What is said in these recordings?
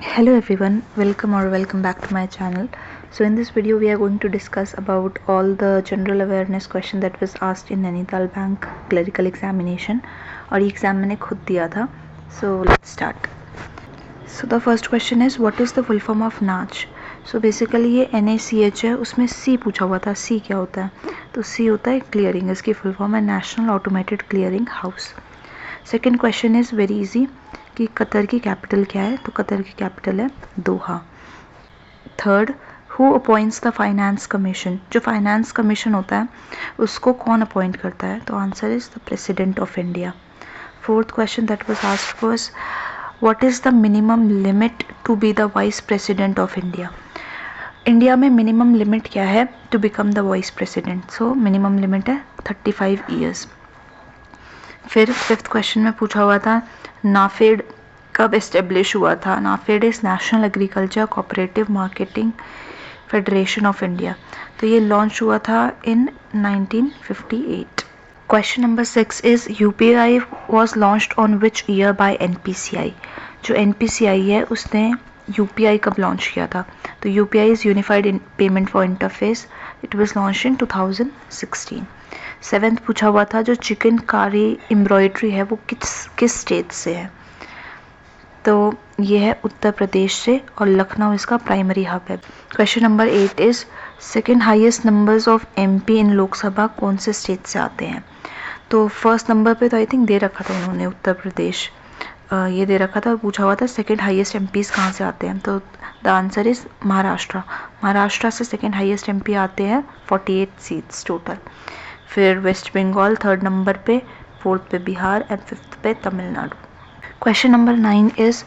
Hello everyone, welcome back to my channel. So in this video we are going to discuss about all the general awareness question that was asked in Nainital Bank clerical examination और ये exam मैंने खुद दिया था. So let's start. So the first question is what is the full form of नाच. So basically ये NACH है, उसमें C पूछा हुआ था. C क्या होता है? तो C होता है क्लियरिंग, इसकी फुल फॉर्म है national automated clearing house. Second question is very easy कि कतर की कैपिटल क्या है. तो कतर की कैपिटल है Doha. Third, who appoints the finance commission. जो फाइनेंस कमीशन होता है उसको कौन अपॉइंट करता है. तो answer is the president of India. Fourth question that was asked was what is the minimum limit to be the vice president of India. India में minimum limit क्या है to become the vice president. So minimum limit है 35 years. फिर fifth question में पूछा हुआ था नाफेड कब एस्टेब्लिश हुआ था. NAFED is national agriculture cooperative marketing federation of India. तो ये लॉन्च हुआ था in 1958. Question number 6 is UPI was launched on which year by NPCI. जो एनपीसीआई है उसने यूपीआई कब लॉन्च किया था. तो UPI is unified payment for interface. It was launched in 2016. Seventh पूछा हुआ था जो चिकनकारी एम्ब्रॉयडरी है वो किस स्टेट से है. तो ये है उत्तर प्रदेश से और लखनऊ इसका प्राइमरी हब है. Question number 8 is second highest numbers of MP in Lok Sabha कौन से स्टेट से आते हैं. तो फर्स्ट नंबर पे तो आई थिंक दे रखा था उन्होंने उत्तर प्रदेश, ये दे रखा था और पूछा हुआ था सेकेंड हाईएस्ट एमपीज कहाँ से आते हैं. तो the answer is Maharashtra. Maharashtra से सेकेंड हाईएस्ट एमपी आते हैं 48 सीट्स टोटल. फिर वेस्ट बंगाल थर्ड नंबर पे, फोर्थ पे बिहार एंड फिफ्थ पे तमिलनाडु. क्वेश्चन नंबर 9 इज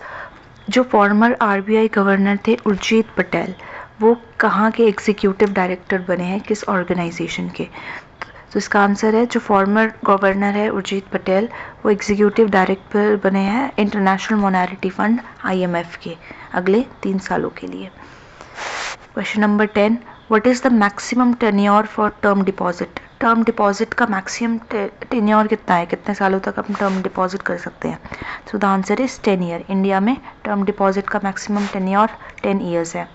जो फॉर्मर आरबीआई गवर्नर थे उर्जित पटेल वो कहाँ के एग्जीक्यूटिव डायरेक्टर बने हैं, किस ऑर्गेनाइजेशन के. तो इसका आंसर है जो फॉर्मर गवर्नर है उर्जित पटेल वो एग्जीक्यूटिव डायरेक्टर बने हैं इंटरनेशनल मॉनेटरी फंड IMF के अगले 3 सालों के लिए. Question number 10 what is the maximum tenure for term deposit. Term deposit का मैक्सिमम टेन्योर कितना है, कितने सालों तक हम टर्म डिपॉजिट कर सकते हैं. So the answer is 10 year. India में टर्म डिपॉजिट का मैक्सिमम टेन्योर 10 ईयर्स है.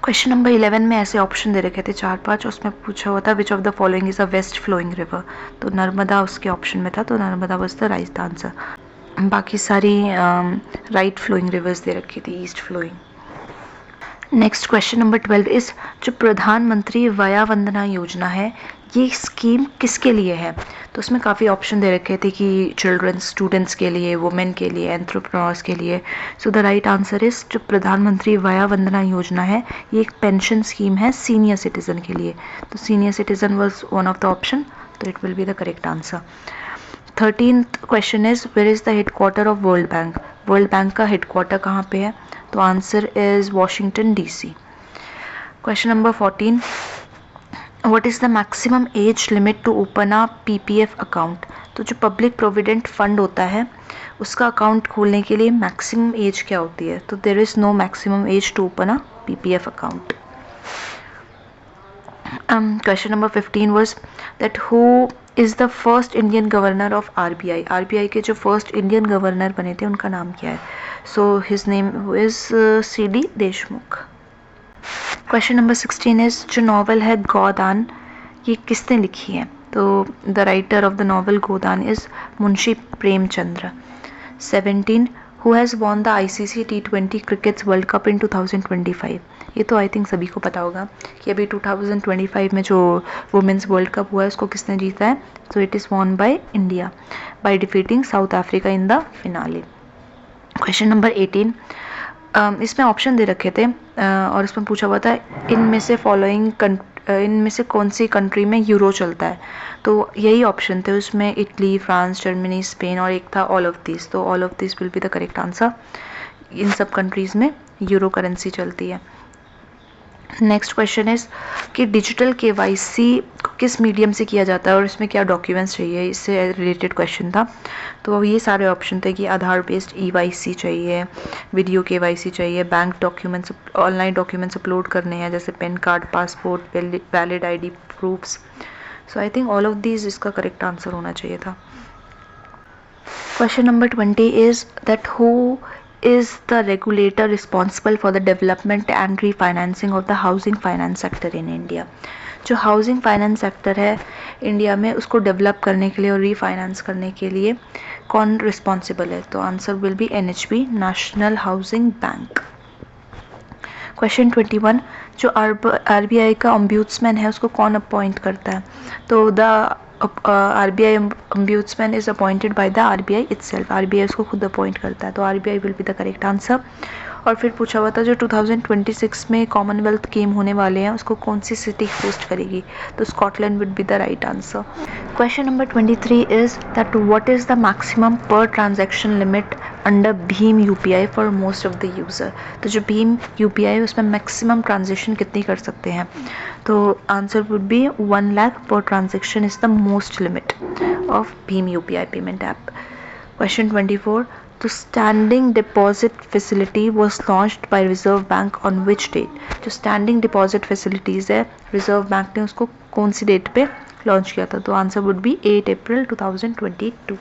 क्वेश्चन नंबर 11 में ऐसे ऑप्शन दे रखे थे 4-5, उसमें पूछा हुआ था which of the following is a west flowing river. तो नर्मदा उसके ऑप्शन में था, तो Narmada was the right answer. बाकी सारी राइट फ्लोइंग रिवर्स दे रखी थी, east flowing. Next question number 12 is जो प्रधानमंत्री वया वंदना योजना है ये स्कीम किसके लिए है. तो उसमें काफ़ी ऑप्शन दे रखे थे कि चिल्ड्रंस, स्टूडेंट्स के लिए, वुमेन के लिए, एंट्रप्रेन्योर्स के लिए. So the right answer is जो प्रधानमंत्री वया वंदना योजना है ये एक पेंशन स्कीम है सीनियर सिटीजन के लिए. तो senior citizen was one of the option, तो it will be the correct answer. 13th question is where is the headquarter of World Bank. World Bank का हेडक्वार्टर कहाँ पे है. तो answer is Washington DC. Question number 14 what is the maximum age limit to open a PPF account. तो जो public provident fund होता है उसका अकाउंट खोलने के लिए मैक्सिमम एज क्या होती है. तो there is no maximum age to open a PPF account. Question number 15 was that who is the first Indian governor of RBI. RBI के जो फर्स्ट इंडियन गवर्नर बने थे उनका नाम क्या है. So his name is CD Deshmukh. Question number 16 is जो novel है गोदान ये किसने लिखी है. तो the writer of the novel Godan is Munshi Premchandra. 17 who has won the ICC T20 crickets world cup in 2025. ये तो आई थिंक सभी को पता होगा कि अभी 2025 में जो वुमेंस वर्ल्ड कप हुआ है उसको किसने जीता है. So it is won by India by defeating south Africa in the finale. Question number 18 इसमें ऑप्शन दे रखे थे और इसमें पूछा हुआ था इनमें से फॉलोइंग इनमें से कौन सी कंट्री में यूरो चलता है. तो यही ऑप्शन थे उसमें इटली, फ्रांस, जर्मनी, स्पेन और एक था ऑल ऑफ दिस. तो all of this will be the correct answer. इन सब कंट्रीज़ में यूरो करेंसी चलती है. नेक्स्ट क्वेश्चन इज कि डिजिटल KYC किस मीडियम से किया जाता है और इसमें क्या डॉक्यूमेंट्स चाहिए, इससे रिलेटेड क्वेश्चन था. तो ये सारे ऑप्शन थे कि आधार बेस्ड EYC चाहिए, वीडियो KYC चाहिए, bank documents, online documents upload करने हैं जैसे pan card, passport, valid ID proofs. So I think all of these इसका करेक्ट आंसर होना चाहिए था. Question number 20 is that who is the regulator responsible for the development and refinancing of the housing finance sector in India? जो housing finance sector है India में उसको develop करने के लिए और रीफाइनेंस करने के लिए कौन रिस्पॉन्सिबल है? तो answer will be NHB, national housing bank. Question 21, जो RBI का ऑम्ब्यूड्समैन है उसको कौन अपॉइंट करता है? तो the RBI ombudsman is appointed by the RBI itself. RBI उसको खुद अपॉइंट करता है, तो RBI will be the correct answer. और फिर पूछा हुआ था जो 2026 में कॉमनवेल्थ गेम होने वाले हैं उसको कौन सी सिटी होस्ट करेगी? तो Scotland would be the right answer. Question number 23 is that what is the maximum per transaction limit under भीम UPI for most of the user? तो जो भीम UPI है उसमें मैक्सिमम ट्रांजैक्शन कितनी कर सकते हैं? तो answer would B 1 lakh per transaction is the most limit of भीम UPI पेमेंट ऐप। क्वेश्चन 24, तो standing deposit facility was launched by reserve bank on which date? जो स्टैंडिंग डिपॉजिट फैसिलिटीज़ है रिजर्व बैंक ने उसको कौन सी डेट पे launch किया था? तो आंसर वुड बी 8 अप्रैल 2022।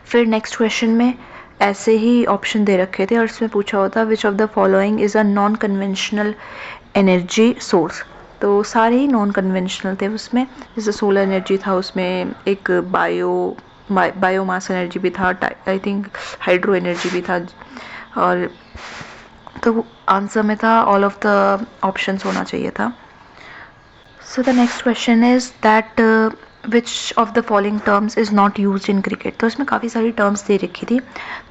फिर नेक्स्ट क्वेश्चन में ऐसे ही ऑप्शन दे रखे थे और इसमें पूछा होता विच of the following is a non conventional energy source? तो सारे ही नॉन कन्वेंशनल थे उसमें, जैसे सोलर एनर्जी था, उसमें एक बायोमास एनर्जी भी था, आई थिंक हाइड्रो एनर्जी भी था, और तो आंसर में था ऑल ऑफ द ऑप्शंस होना चाहिए था। So the next question is that which of the following terms is not use in cricket? तो इसमें काफ़ी सारी टर्म्स दे रखी थी,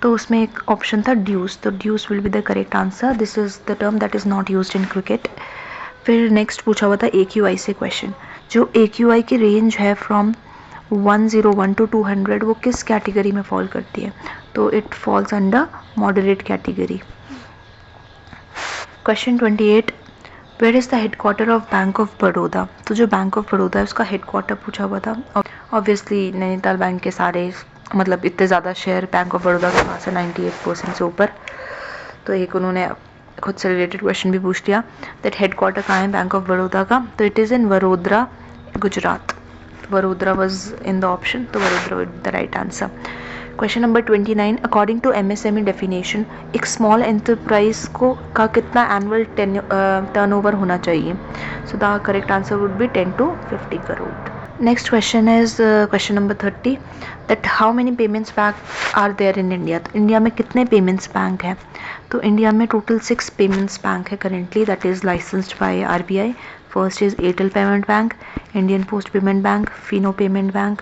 तो उसमें एक ऑप्शन था ड्यूज, तो dues will be the correct answer. This is the term that is not use in cricket. फिर नेक्स्ट पूछा हुआ था AQI से क्वेश्चन, जो AQI की रेंज है फ्रॉम 101 to 200 वो किस कैटेगरी में फॉल करती है? तो it falls under moderate category. Question 28, where is the headquarter of bank of Baroda? तो जो बैंक ऑफ बड़ौदा है उसका हेडक्वार्टर पूछा हुआ था। ऑब्वियसली नैनीताल बैंक के सारे मतलब इतने ज़्यादा शेयर बैंक ऑफ बड़ौदा के पास है, 98% से ऊपर, तो एक उन्होंने खुद से रिलेटेड क्वेश्चन भी पूछ लिया दैट हेडक्वार्टर कहाँ है बैंक ऑफ बड़ौदा का? तो it is in Vadodara, Gujarat. Vadodara was in the option, तो Vadodara with the right answer. Question number 29, according to MSME definition एक स्मॉल एंटरप्राइज को का कितना एनुअल टर्नओवर होना चाहिए? So the correct answer would be 10 to 50 crore. Next question is question number 30, that how many payments bank are there in India? तो India में कितने payments bank हैं? तो इंडिया में टोटल 6 पेमेंट्स बैंक है currently, that is licensed by RBI। First is Airtel payment bank, Indian post payment bank, Fino payment bank,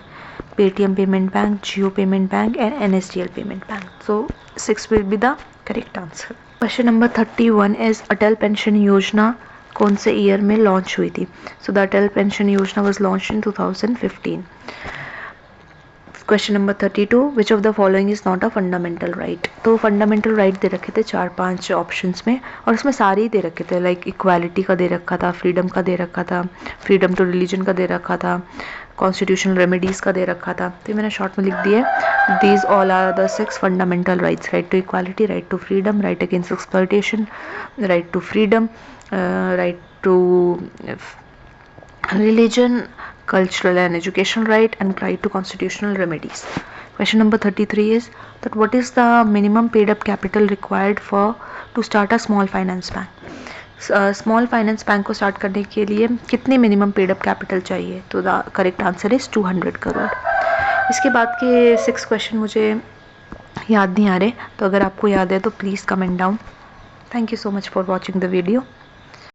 Paytm payment bank, Jio payment bank and NSDL payment bank. So 6 will be the correct answer. Question number 31 is Atal pension Yojana कौन से year में launch हुई थी? So the Atal pension Yojana was launch in 2015। Question number 32, which of the following is not a fundamental right? तो fundamental right they रखे थे 4-5 options में, और उसमें सारे ही दे रखे थे, लाइक इक्वालिटी का दे रखा था, फ्रीडम का दे रखा था, फ्रीडम टू रिलीजन का दे रखा था, कॉन्स्टिट्यूशनल रेमेडीज़ का दे रखा था। तो मैंने शॉर्ट में लिख दिया, these all are the 6 fundamental rights: right to equality, right to freedom, right against exploitation, right to freedom, right to religion, cultural and educational right, and right to constitutional remedies. Question number 33 is that what is the minimum paid up capital required for to start a small finance bank? Small finance bank को start करने के लिए कितने minimum paid up capital चाहिए? तो the correct answer is 200 crore. इसके बाद के 6 क्वेश्चन मुझे याद नहीं आ रहे, तो अगर आपको याद है तो please comment down. Thank you so much for watching the video.